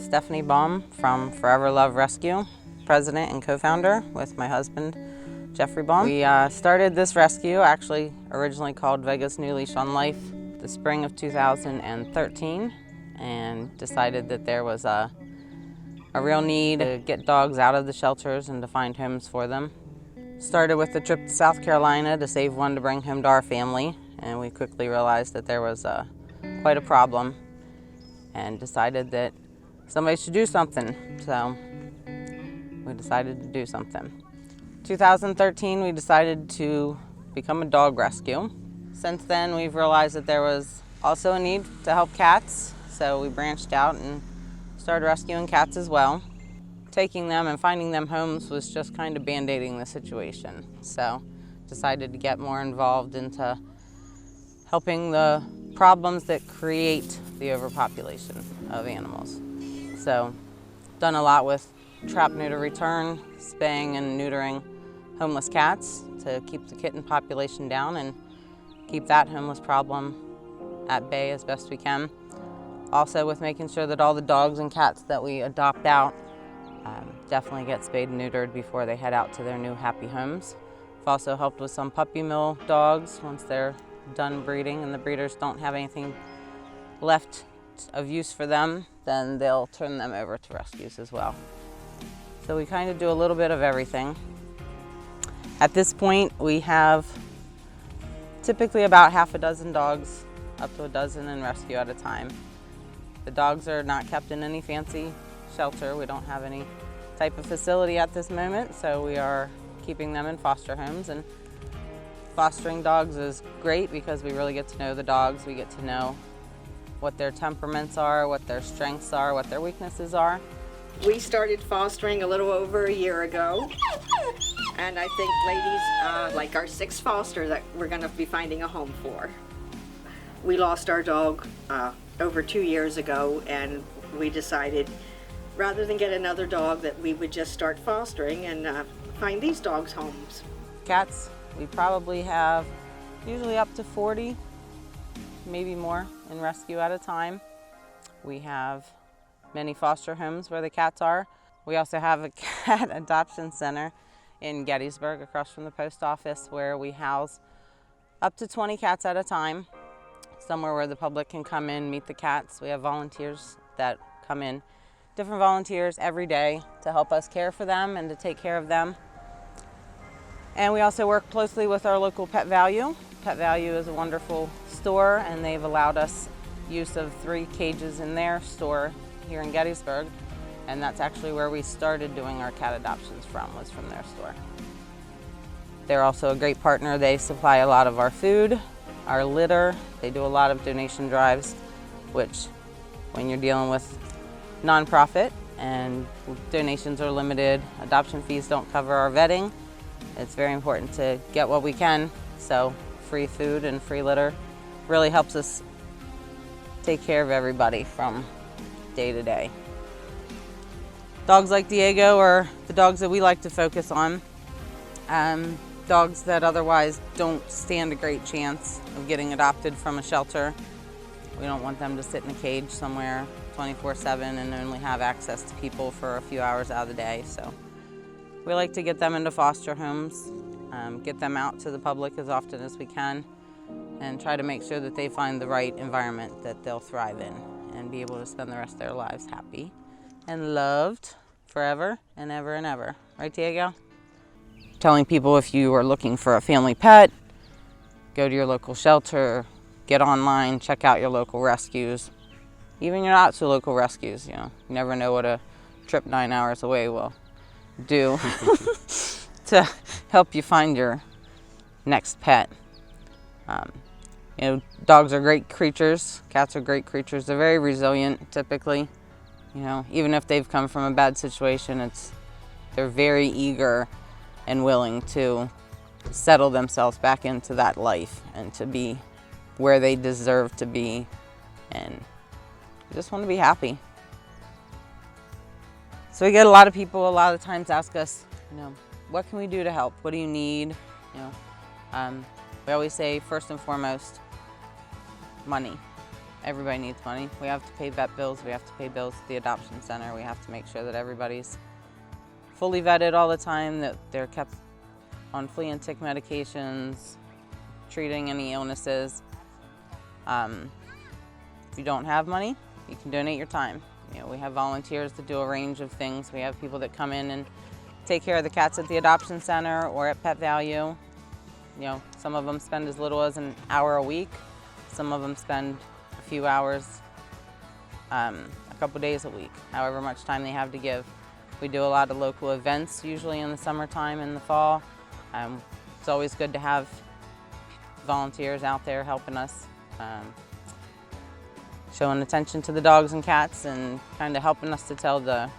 Stephanie Baum from Forever Love Rescue, president and co-founder with my husband, Jeffrey Baum. We started this rescue, actually originally called Vega's New Leash on Life, the spring of 2013, and decided that there was a real need to get dogs out of the shelters and to find homes for them. Started with a trip to South Carolina to save one to bring home to our family, and we quickly realized that there was quite a problem and decided that somebody should do something, so we decided to do something. 2013, we decided to become a dog rescue. Since then, we've realized that there was also a need to help cats, so we branched out and started rescuing cats as well. Taking them and finding them homes was just kind of band-aiding the situation, so decided to get more involved into helping the problems that create the overpopulation of animals. So, done a lot with trap, neuter, return, spaying and neutering homeless cats to keep the kitten population down and keep that homeless problem at bay as best we can. Also with making sure that all the dogs and cats that we adopt out definitely get spayed and neutered before they head out to their new happy homes. We've also helped with some puppy mill dogs once they're done breeding and the breeders don't have anything left of use for them, then they'll turn them over to rescues as well. So we kind of do a little bit of everything. At this point, we have typically about half a dozen dogs, up to a dozen in rescue at a time. The dogs are not kept in any fancy shelter. We don't have any type of facility at this moment, so we are keeping them in foster homes. And fostering dogs is great because we really get to know the dogs. We get to know what their temperaments are, what their strengths are, what their weaknesses are. We started fostering a little over a year ago, and I think ladies like our sixth foster that we're going to be finding a home for. We lost our dog over 2 years ago, and we decided rather than get another dog that we would just start fostering and find these dogs homes. Cats, we probably have usually up to 40, maybe more in rescue at a time. We have many foster homes where the cats are. We also have a cat adoption center in Gettysburg across from the post office where we house up to 20 cats at a time, somewhere where the public can come in, meet the cats. We have volunteers that come in, different volunteers every day to help us care for them and to take care of them. And we also work closely with our local Pet Value. Pet Value is a wonderful store, and they've allowed us use of 3 cages in their store here in Gettysburg, and that's actually where we started doing our cat adoptions from, was from their store. They're also a great partner. They supply a lot of our food, our litter. They do a lot of donation drives, which when you're dealing with nonprofit and donations are limited, adoption fees don't cover our vetting, it's very important to get what we can, so free food and free litter really helps us take care of everybody from day to day. Dogs like Diego are the dogs that we like to focus on. Dogs that otherwise don't stand a great chance of getting adopted from a shelter. We don't want them to sit in a cage somewhere 24/7 and only have access to people for a few hours out of the day. So we like to get them into foster homes, get them out to the public as often as we can, and try to make sure that they find the right environment that they'll thrive in and be able to spend the rest of their lives happy and loved forever and ever and ever. Right, Diego? Telling people if you are looking for a family pet, go to your local shelter, get online, check out your local rescues. Even your not so local rescues, you never know what a trip 9 hours away will do to help you find your next pet. Dogs are great creatures. Cats are great creatures. They're very resilient, typically. Even if they've come from a bad situation, they're very eager and willing to settle themselves back into that life and to be where they deserve to be, and just want to be happy. So we get a lot of people a lot of times ask us, what can we do to help? What do you need? We always say first and foremost, money. Everybody needs money. We have to pay vet bills, we have to pay bills at the adoption center, we have to make sure that everybody's fully vetted all the time, that they're kept on flea and tick medications, treating any illnesses. If you don't have money, you can donate your time. You know, we have volunteers that do a range of things. We have people that come in and take care of the cats at the adoption center or at Pet Value. You know, some of them spend as little as an hour a week. Some of them spend a few hours, a couple days a week, however much time they have to give. We do a lot of local events, usually in the summertime and the fall. It's always good to have volunteers out there helping us, showing attention to the dogs and cats and kind of helping us to tell the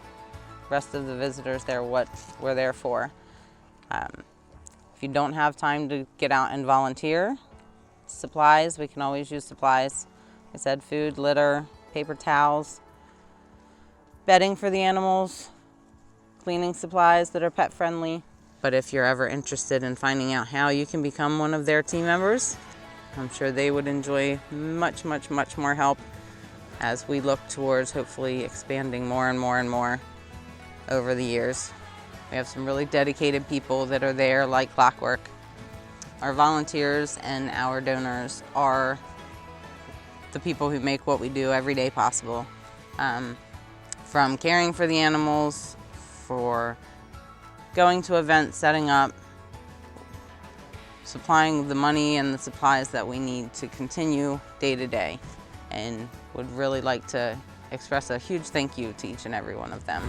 rest of the visitors there what we're there for. If you don't have time to get out and volunteer, supplies, we can always use supplies. Like I said, food, litter, paper towels, bedding for the animals, cleaning supplies that are pet friendly. But if you're ever interested in finding out how you can become one of their team members, I'm sure they would enjoy much, much, much more help as we look towards hopefully expanding more and more and more over the years. We have some really dedicated people that are there like clockwork. Our volunteers and our donors are the people who make what we do every day possible. From caring for the animals, for going to events, setting up, supplying the money and the supplies that we need to continue day to day, and would really like to express a huge thank you to each and every one of them.